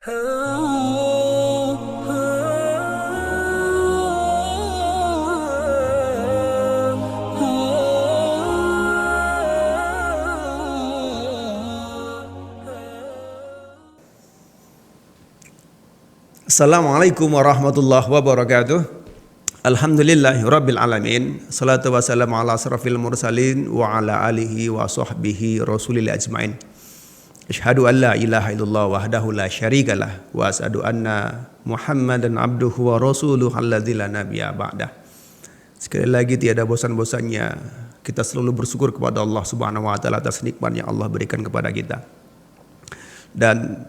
Assalamualaikum warahmatullahi wabarakatuh. Alhamdulillahi rabbil alamin. Salatu wassalamu ala asrafil mursalin wa ala alihi wa sahbihi rasulil ajmain. Asyhadu an la ilaha illallah wahdahu la syarikalah wa asyhadu anna Muhammadan abduhu wa rasuluhu alladzi la nabiyya ba'dah. Sekali lagi tiada bosan-bosannya kita selalu bersyukur kepada Allah Subhanahu wa taala atas nikmat yang Allah berikan kepada kita. Dan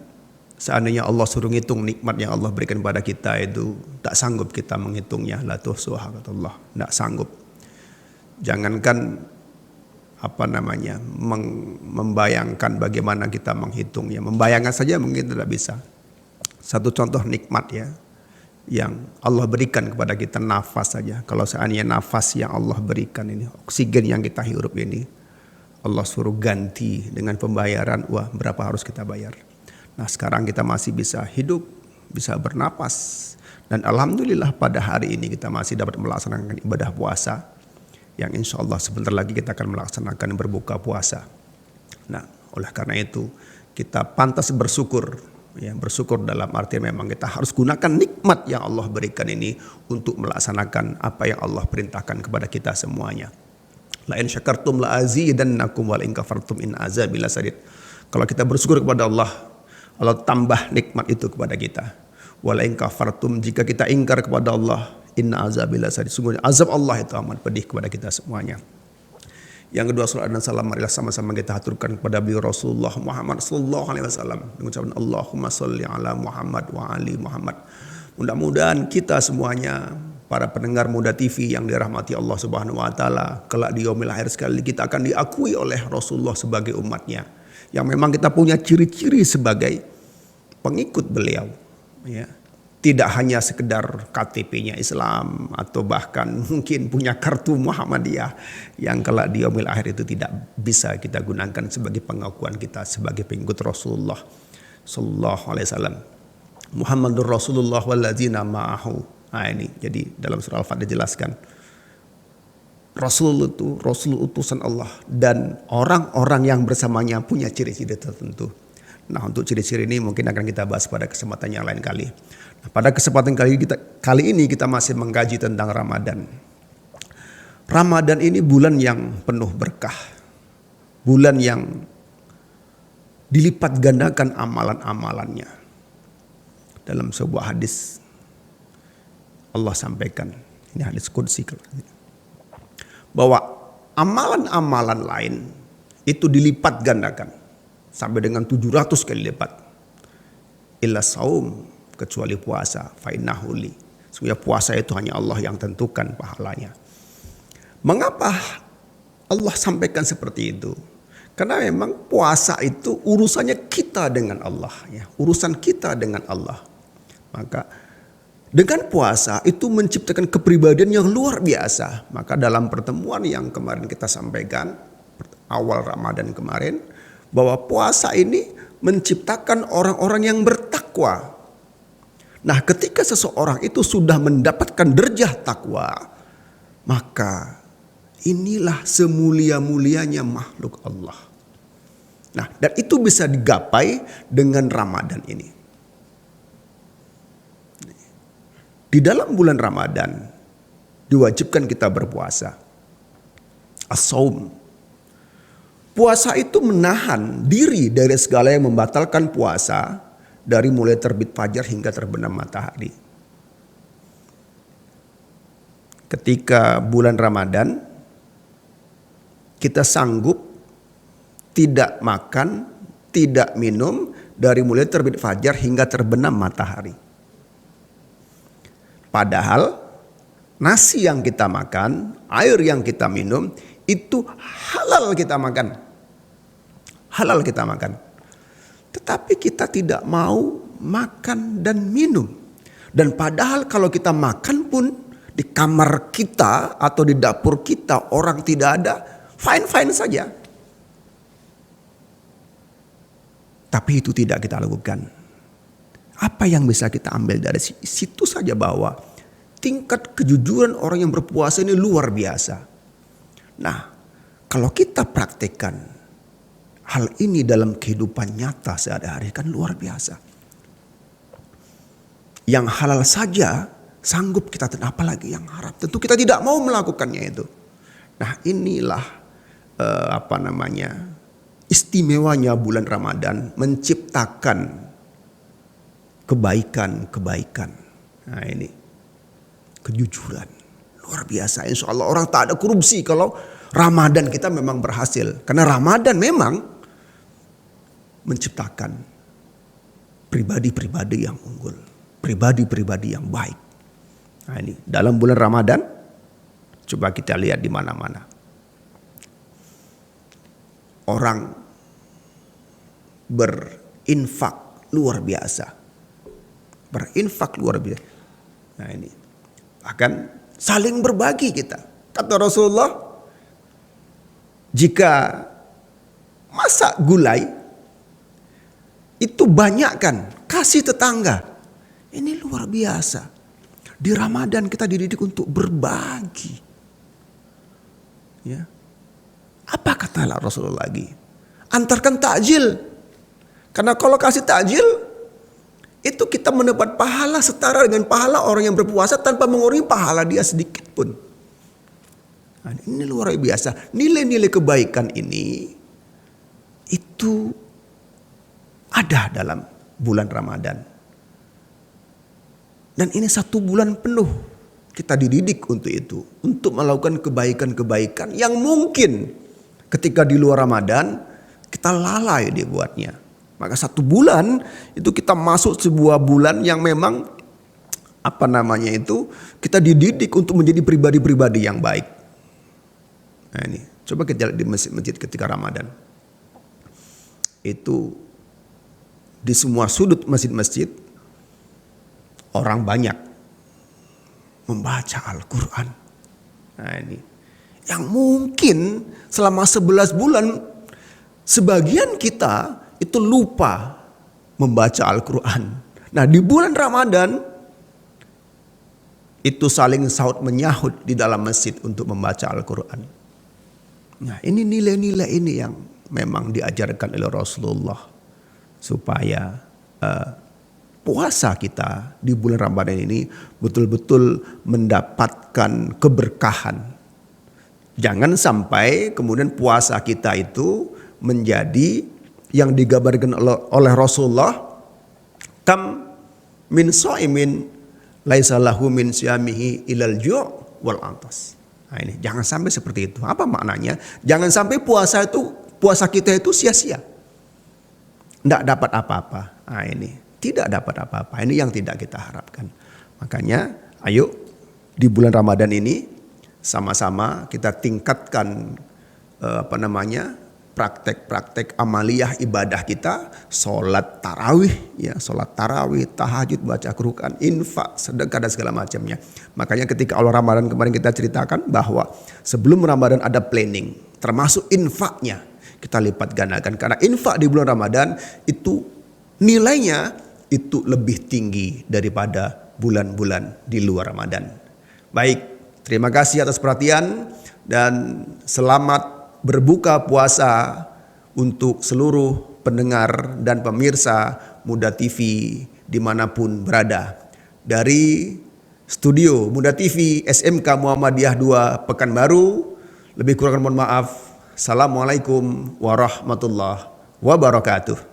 seandainya Allah suruh ngitung nikmat yang Allah berikan kepada kita itu tak sanggup kita menghitungnya. La tuhsuha kata Allah, tak sanggup. Jangankan membayangkan bagaimana kita menghitungnya. Membayangkan saja mungkin tidak bisa. Satu contoh nikmat ya yang Allah berikan kepada kita, nafas saja. Kalau seandainya nafas yang Allah berikan ini, oksigen yang kita hirup ini, Allah suruh ganti dengan pembayaran, wah berapa harus kita bayar? Nah sekarang kita masih bisa hidup, bisa bernapas. Dan alhamdulillah pada hari ini kita masih dapat melaksanakan ibadah puasa. Yang insya Allah sebentar lagi kita akan melaksanakan berbuka puasa. Nah oleh karena itu kita pantas bersyukur. Ya, bersyukur dalam artian memang kita harus gunakan nikmat yang Allah berikan ini untuk melaksanakan apa yang Allah perintahkan kepada kita semuanya. La in syakartum la azidannakum wa in kafartum in azabi lasadid. Kalau kita bersyukur kepada Allah, Allah tambah nikmat itu kepada kita. Wa in kafartum, jika kita ingkar kepada Allah, inna azabi lasadid. Sungguhnya azab Allah itu amat pedih kepada kita semuanya. Yang kedua, salat dan salam marilah sama-sama kita haturkan kepada beliau Rasulullah Muhammad sallallahu alaihi wasallam dengan ucapan Allahumma shalli ala Muhammad wa ali Muhammad. Mudah-mudahan kita semuanya, para pendengar Muda TV yang dirahmati Allah Subhanahu wa taala, kelak di yaumil akhir sekali kita akan diakui oleh Rasulullah sebagai umatnya. Yang memang kita punya ciri-ciri sebagai pengikut beliau. Ya. Tidak hanya sekedar KTP-nya Islam atau bahkan mungkin punya kartu Muhammadiyah yang kelak di yaumil akhir itu tidak bisa kita gunakan sebagai pengakuan kita sebagai pengikut Rasulullah sallallahu alaihi wasallam. Muhammadur Rasulullah walladzina ma'ahu. Nah ini jadi dalam surah Al-Fatihah dijelaskan. Rasul itu Rasul utusan Allah dan orang-orang yang bersamanya punya ciri-ciri tertentu. Nah untuk ciri-ciri ini mungkin akan kita bahas pada kesempatan yang lain kali. Nah, pada kesempatan kali ini kita masih mengkaji tentang Ramadan. Ramadan ini bulan yang penuh berkah. Bulan yang dilipat gandakan amalan-amalannya. Dalam sebuah hadis Allah sampaikan, ini hadis qudsi, bahwa amalan-amalan lain itu dilipat gandakan sampai dengan 700 kali lipat. Illa saum, kecuali puasa, fa innahu li. Sesungguhnya puasa itu hanya Allah yang tentukan pahalanya. Mengapa Allah sampaikan seperti itu? Karena memang puasa itu urusannya kita dengan Allah, ya, urusan kita dengan Allah. Maka dengan puasa itu menciptakan kepribadian yang luar biasa. Maka dalam pertemuan yang kemarin kita sampaikan, awal Ramadan kemarin, bahwa puasa ini menciptakan orang-orang yang bertakwa. Nah ketika seseorang itu sudah mendapatkan derajat takwa, maka inilah semulia-mulianya makhluk Allah. Nah dan itu bisa digapai dengan Ramadan ini. Di dalam bulan Ramadan diwajibkan kita berpuasa. As-saum. Puasa itu menahan diri dari segala yang membatalkan puasa dari mulai terbit fajar hingga terbenam matahari. Ketika bulan Ramadan kita sanggup tidak makan, tidak minum dari mulai terbit fajar hingga terbenam matahari. Padahal nasi yang kita makan, air yang kita minum itu halal kita makan. Halal kita makan. Tetapi kita tidak mau makan dan minum. Dan padahal kalau kita makan pun di kamar kita atau di dapur kita orang tidak ada, fine-fine saja. Tapi itu tidak kita lakukan. Apa yang bisa kita ambil dari situ saja bahwa tingkat kejujuran orang yang berpuasa ini luar biasa. Nah, kalau kita praktekkan hal ini dalam kehidupan nyata sehari-hari kan luar biasa. Yang halal saja sanggup kita, apalagi yang haram. Tentu kita tidak mau melakukannya itu. Nah, inilah istimewanya bulan Ramadan menciptakan kebaikan-kebaikan. Nah, ini kejujuran luar biasa. Insya Allah orang tak ada korupsi kalau Ramadan kita memang berhasil. Karena Ramadan memang menciptakan pribadi-pribadi yang unggul, pribadi-pribadi yang baik. Nah, ini dalam bulan Ramadan coba kita lihat di mana-mana. Orang berinfak luar biasa. Berinfak luar biasa. Nah, ini akan saling berbagi kita. Kata Rasulullah, jika masak gulai itu banyakkan, kasih tetangga. Ini luar biasa. Di Ramadan kita dididik untuk berbagi. Ya. Apa kata Rasulullah lagi? Antarkan takjil. Karena kalau kasih takjil, itu kita mendapat pahala setara dengan pahala orang yang berpuasa tanpa mengurangi pahala dia sedikit pun. Nah, ini luar biasa. Nilai-nilai kebaikan ini itu ada dalam bulan Ramadan. Dan ini 1 bulan penuh kita dididik untuk itu. Untuk melakukan kebaikan-kebaikan yang mungkin ketika di luar Ramadan kita lalai dibuatnya. Maka 1 bulan itu kita masuk sebuah bulan yang memang kita dididik untuk menjadi pribadi-pribadi yang baik. Nah, ini coba kita lihat di masjid-masjid ketika Ramadan. Itu di semua sudut masjid-masjid orang banyak membaca Al-Quran. Nah, ini yang mungkin selama 11 bulan sebagian kita itu lupa membaca Al-Quran. Nah, di bulan Ramadan itu saling sahut menyahut di dalam masjid untuk membaca Al-Quran. Nah, ini nilai-nilai ini yang memang diajarkan oleh Rasulullah supaya puasa kita di bulan Ramadan ini betul-betul mendapatkan keberkahan. Jangan sampai kemudian puasa kita itu menjadi yang digambarkan oleh Rasulullah, kam min shaimin laisa lahu min siyamihi ilal ju' wal atas. Nah, ini jangan sampai seperti itu. Apa maknanya? Jangan sampai puasa kita itu sia-sia. Tidak dapat apa-apa. Nah, ini tidak dapat apa-apa. Ini yang tidak kita harapkan. Makanya ayo di bulan Ramadan ini sama-sama kita tingkatkan praktek-praktek amaliyah ibadah kita, sholat tarawih, tahajud, baca Quran, infak, sedekah dan segala macamnya. Makanya ketika awal Ramadan kemarin kita ceritakan bahwa sebelum Ramadan ada planning, termasuk infaknya kita lipat gandakan. Karena infak di bulan Ramadan itu nilainya itu lebih tinggi daripada bulan-bulan di luar Ramadan. Baik, terima kasih atas perhatian dan selamat berbuka puasa untuk seluruh pendengar dan pemirsa Muda TV dimanapun berada. Dari studio Muda TV SMK Muhammadiyah 2 Pekanbaru, lebih kurang mohon maaf. Assalamualaikum warahmatullahi wabarakatuh.